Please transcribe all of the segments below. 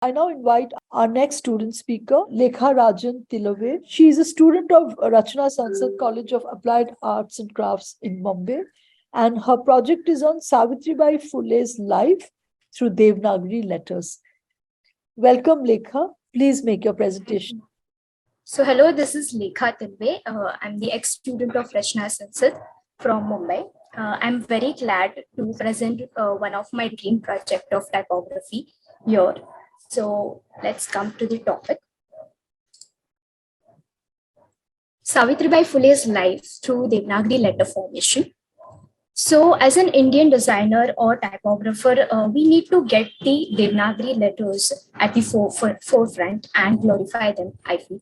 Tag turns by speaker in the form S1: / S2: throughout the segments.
S1: I now invite our next student speaker, Lekha Rajan. She is a student of Rachna Sansad College of Applied Arts and Crafts in Mumbai, and her project is on Savitribai Phule's life through Devanagari letters. Welcome, Lekha. Please make your presentation.
S2: So hello, this is Lekha Tilve. I'm the ex-student of Rachna Sansad from Mumbai. I'm very glad to present one of my dream project of typography here. So let's come to the topic. Savitribai Phule's life through Devanagari letter formation. So as an Indian designer or typographer, we need to get the Devanagari letters at the forefront and glorify them, I feel.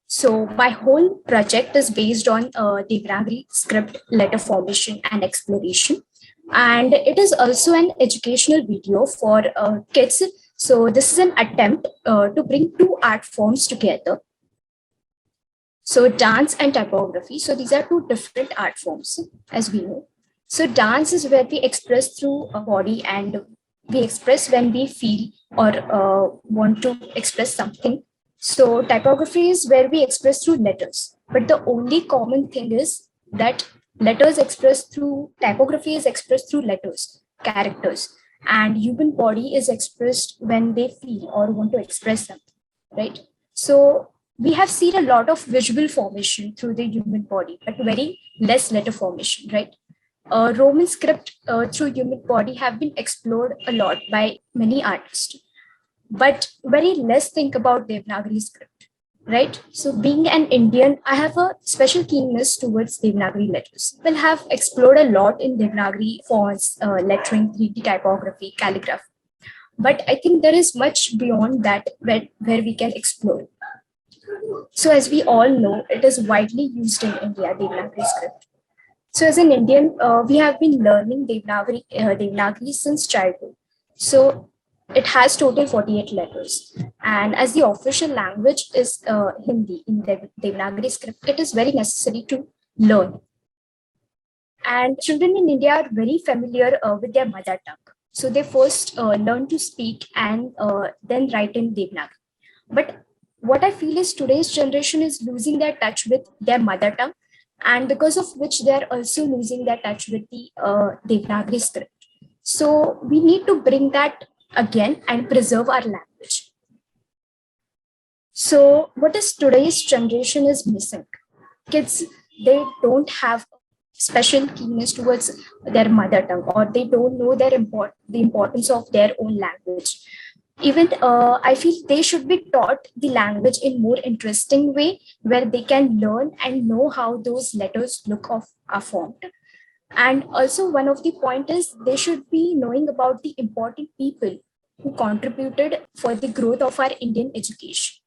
S2: So my whole project is based on Devanagari script letter formation and exploration. And it is also an educational video for kids. So this is an attempt to bring two art forms together. So dance and typography. So these are two different art forms, as we know. So dance is where we express through a body, and we express when we feel or want to express something. So typography is where we express through letters. But the only common thing is that typography is expressed through letters, characters, and human body is expressed when they feel or want to express something, right? So we have seen a lot of visual formation through the human body, but very less letter formation, right? Roman script through human body have been explored a lot by many artists, but very less think about Devanagari script, right? So being an Indian, I have a special keenness towards Devanagari letters. People have explored a lot in Devanagari fonts, lettering, 3D typography, calligraphy. But I think there is much beyond that where we can explore. So as we all know, it is widely used in India, Devanagari script. So as an Indian, we have been learning Devanagari since childhood. So it has total 48 letters. And as the official language is Hindi in Devanagari script, it is very necessary to learn. And children in India are very familiar with their mother tongue. So they first learn to speak and then write in Devanagari. But what I feel is today's generation is losing their touch with their mother tongue, and because of which they're also losing their touch with the Devanagari script. So we need to bring that again and preserve our language. So what is today's generation is missing? Kids, they don't have special keenness towards their mother tongue, or they don't know the importance of their own language. Even I feel they should be taught the language in more interesting way, where they can learn and know how those letters are formed. And also one of the point is they should be knowing about the important people who contributed for the growth of our Indian education.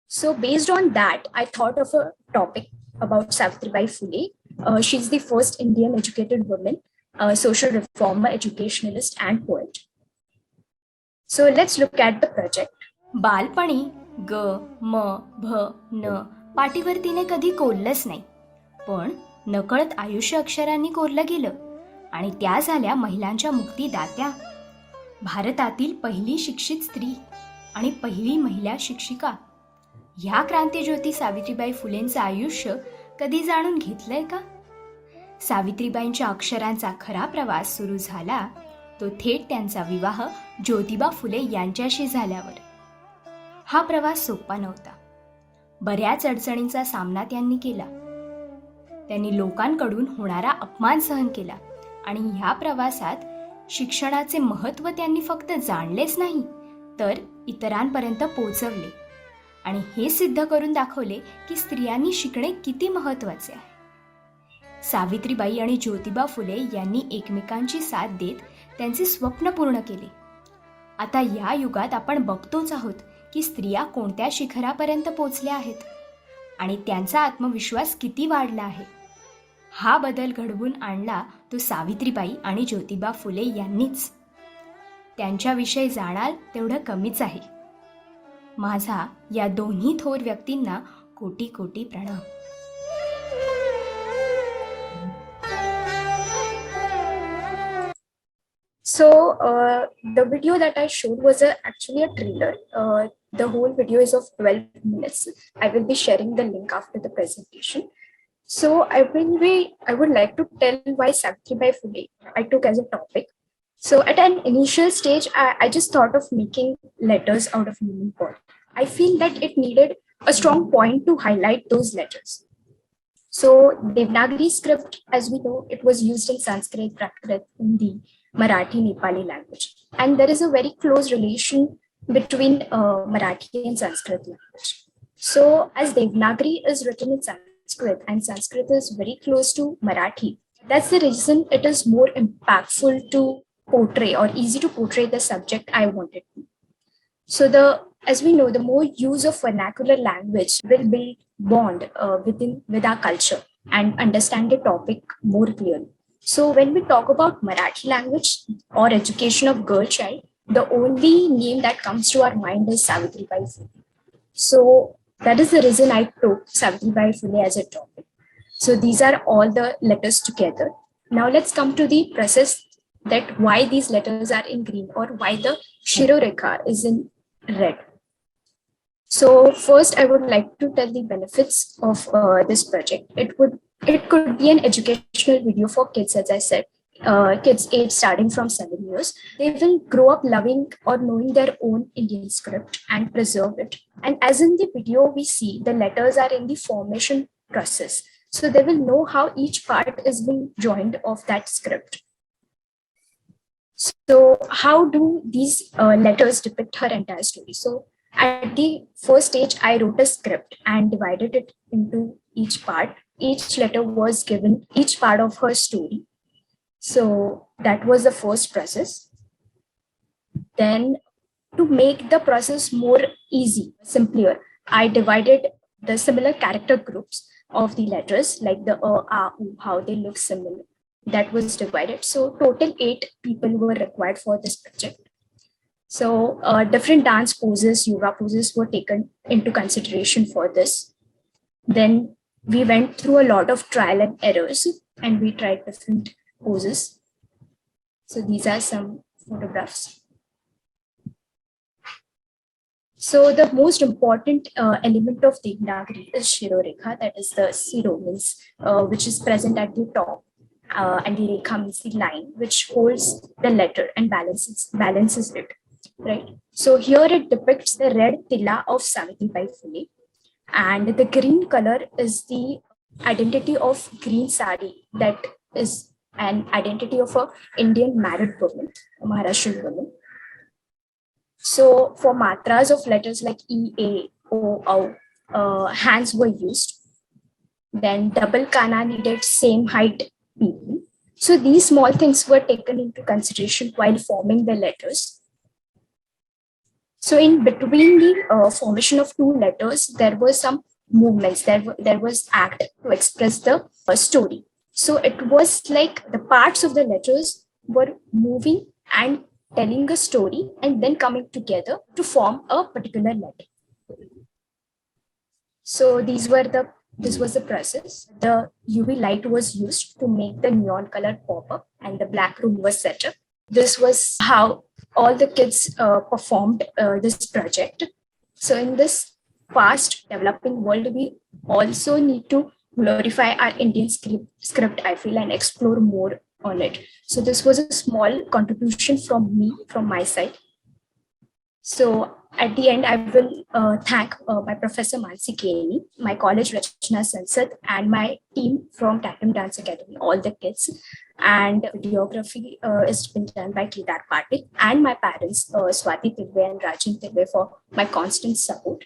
S2: So based on that, I thought of a topic about Savitribai Phule. She's the first Indian educated woman, social reformer, educationalist, and poet. So let's look at the project.
S3: बालपणी ग म भ न पाटीवर तिने कधी कोरलंच नाही, पण नकळत आयुष्य अक्षरांनी कोरलं गेलं आणि त्या झाल्या महिलांच्या मुक्तीदात्या. भारतातील पहिली शिक्षित स्त्री आणि पहिली महिला शिक्षिका. ह्या क्रांतिज्योती सावित्रीबाई फुलेंचं आयुष्य कधी जाणून घेतलंय का? सावित्रीबाईंच्या अक्षरांचा खरा प्रवास सुरू झाला तो थेट त्यांचा विवाह ज्योतिबा फुले यांच्याशी झाल्यावर. हा प्रवास सोपा नव्हता. बऱ्याच अडचणींचा सामना त्यांनी केला. त्यांनी लोकांकडून होणारा अपमान सहन केला आणि ह्या प्रवासात शिक्षणाचे महत्त्व त्यांनी फक्त जाणलेच नाही, तर इतरांपर्यंत पोहोचवले आणि हे सिद्ध करून दाखवले की स्त्रियांनी शिकणे किती महत्त्वाचे आहे. सावित्रीबाई आणि ज्योतिबा फुले यांनी एकमेकांची साथ देत त्यांचे स्वप्न पूर्ण केले. आता या युगात आपण बघतोच आहोत की स्त्रिया कोणत्या शिखरापर्यंत पोहोचल्या आहेत आणि त्यांचा आत्मविश्वास किती वाढला आहे. हा बदल घडवून आणला तो सावित्रीबाई आणि ज्योतिबा फुले यांनीच. त्यांच्याविषयी जाणाल तेवढं कमीच आहे. माझा या दोन्ही थोर व्यक्तींना कोटी कोटी प्रणाम.
S2: So the video that I showed was actually a trailer. The whole video is of 12 minutes. I will be sharing the link after the presentation. So I would like to tell why Savitribai Phule I took as a topic. So at an initial stage, I just thought of making letters out of human body. I feel that it needed a strong point to highlight those letters. So Devanagari script, as we know, it was used in Sanskrit, Prakrit, Hindi, Marathi, Nepali language. And there is a very close relation between Marathi and Sanskrit language. So as Devanagari is written in Sanskrit and Sanskrit is very close to Marathi, that's the reason it is more impactful to portray or easy to portray the subject I wanted to. So as we know, the more use of vernacular language will build bond with our culture and understand the topic more clearly. So when we talk about Marathi language or education of girl child, the only name that comes to our mind is Savitribai Phule. So that is the reason I took Savitribai Phule as a topic. So these are all the letters together. Now let's come to the process that why these letters are in green or why the Shirorekha is in red. So first, I would like to tell the benefits of this project. It could be an educational video for kids, as I said, kids age starting from 7 years. They will grow up loving or knowing their own Indian script and preserve it. And as in the video, we see the letters are in the formation process. So they will know how each part is being joined of that script. So how do these letters depict her entire story? So at the first stage, I wrote a script and divided it into each part. Each letter was given each part of her story. So that was the first process. Then to make the process more easy, simpler, I divided the similar character groups of the letters, like the a, u, how they look similar. That was divided. So total 8 people were required for this project. So different dance poses, yoga poses were taken into consideration for this. Then we went through a lot of trial and errors and we tried different poses. So these are some photographs. So the most important element of Devanagari is Shirorekha, that is the Siro means, which is present at the top. And the rekha means the line which holds the letter and balances it, right? So here it depicts the red tilla of Savitribai Phule, and the green color is the identity of green sari, that is an identity of a Indian married woman, a Maharashtrian woman. So for matras of letters like E, A, O, O, hands were used. Then double kana needed same height people. So these small things were taken into consideration while forming the letters. So in between the formation of 2 letters, there were some movements, there was act to express the story. So it was like the parts of the letters were moving and telling a story and then coming together to form a particular letter. So this was the process. The UV light was used to make the neon color pop up and the black room was set up. This was how all the kids performed this project. So in this fast developing world, we also need to glorify our Indian script, I feel, and explore more on it. So this was a small contribution from my side. So at the end, I will thank my Professor Mansi Keni, my college Rachna Sansad, and my team from Tatum Dance Academy, all the kids. And videography is been done by Kedar Patil, and my parents, Swati Tilve and Rajan Tilve, for my constant support.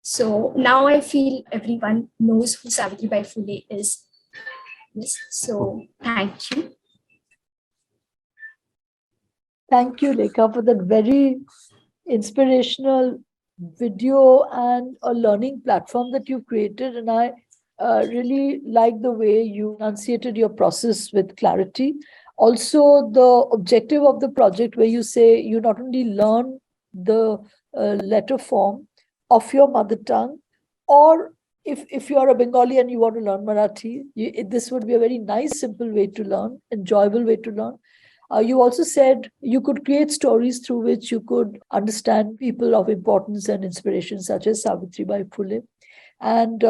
S2: So now I feel everyone knows who Savitribai Phule is. Yes, so thank you.
S1: Thank you, Lekha, for that very inspirational video and a learning platform that you created. And I really like the way you enunciated your process with clarity. Also, the objective of the project, where you say you not only learn the letter form of your mother tongue, or if you are a Bengali and you want to learn Marathi, this would be a very nice, simple way to learn, enjoyable way to learn. You also said you could create stories through which you could understand people of importance and inspiration, such as Savitribai Phule. And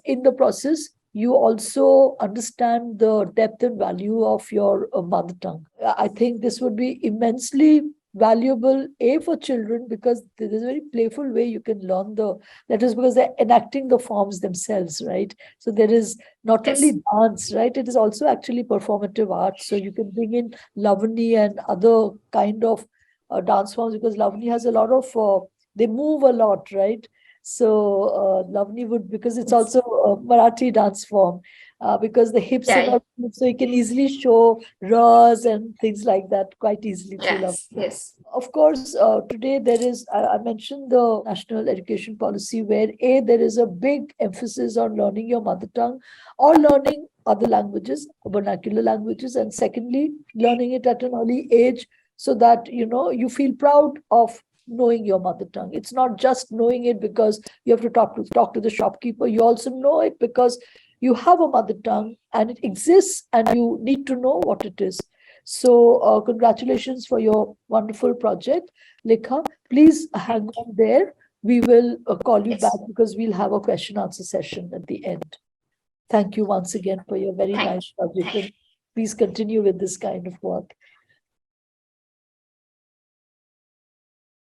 S1: in the process, you also understand the depth and value of your mother tongue. I think this would be immensely valuable for children, because there is a very playful way you can learn the letters, because they're enacting the forms themselves, right? So there is not
S2: Yes.
S1: only dance, right? It is also actually performative art. So you can bring in Lavani and other kind of dance forms, because Lavani has a lot of they move a lot, right? So Lavani would, because it's also a Marathi dance form, because the hips are
S2: Yeah.
S1: not, so you can easily show Ras and things like that quite easily through Lavani.
S2: Yes. Yes.
S1: Of course, today there is, I mentioned the national education policy, where there is a big emphasis on learning your mother tongue or learning other languages, vernacular languages, and secondly, learning it at an early age, so that you feel proud of knowing your mother tongue. It's not just knowing it because you have to talk to the shopkeeper. You also know it because you have a mother tongue and it exists, and you need to know what it is. So congratulations for your wonderful project, Lekha. Please hang on there. We will call you
S2: Yes.
S1: back, because we'll have a question answer session at the end. Thank you once again for your very
S2: Thank
S1: nice project. And please continue with this kind of work.